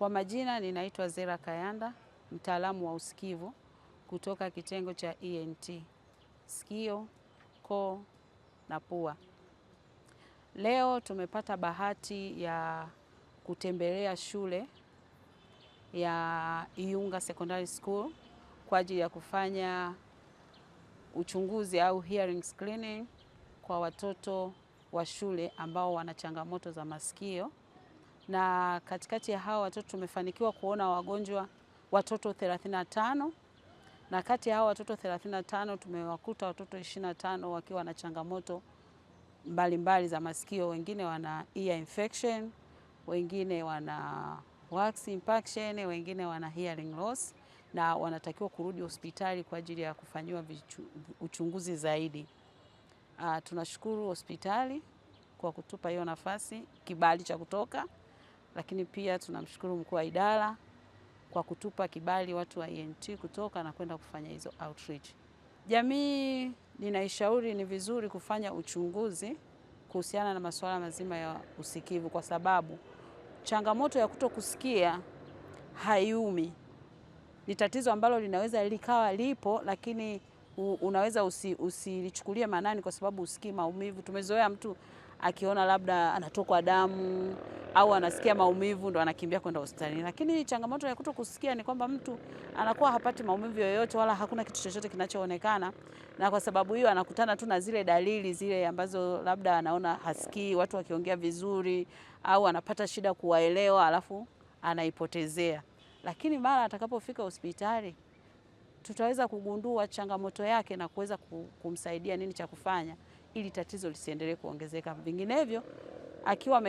Kwa majina ninaitwa Zera Kayanda, mtaalamu wa usikivu kutoka kitengo cha ENT, sikio, koo na pua. Leo tumepata bahati ya kutembelea shule ya Iyunga Secondary School kwa ajili ya kufanya uchunguzi au hearing screening kwa watoto wa shule ambao wana changamoto za masikio. Na katikati ya hao watoto tumefanikiwa kuona watoto 35, na kati ya hao watoto 35 tumewakuta watoto 25 wakiwa na changamoto mbalimbali za masikio. Wengine wana ear infection, wengine wana wax impaction, wengine wana hearing loss, na wanatakiwa kurudi hospitali kwa ajili ya kufanyiwa uchunguzi zaidi. Tunashukuru hospitali kwa kutupa hiyo nafasi, kibali cha kutoka. Lakini pia tunamshukuru mkuu wa idara kwa kutupa kibali watu wa ENT kutoka na kwenda kufanya hizo outreach. Jamii ninaishauri ni vizuri kufanya uchunguzi kuhusiana na masuala mazima ya usikivu, kwa sababu changamoto ya kutokusikia haiumi. Ni tatizo ambalo linaweza likawa lipo, lakini unaweza usilichukulie maanani kwa sababu usikii maumivu. Tumezoea mtu akiona labda anatokwa damu au anasikia maumivu ndo anakimbia kwenda hospitali. Lakini changamoto ya kutokusikia ni kwamba mtu anakuwa hapati maumivu yoyote wala hakuna kitu chochote kinachoonekana, na kwa sababu hiyo anakutana tu na zile dalili zile ambazo labda anaona hasikii watu wakiongea vizuri au anapata shida kuwaelewa alafu anaipotezea. Lakini mara atakapofika hospitali tutaweza kugundua changamoto yake na kuweza kumsaidia nini cha kufanya ili tatizo lisiendelee kuongezeka. Vinginevyo akiwa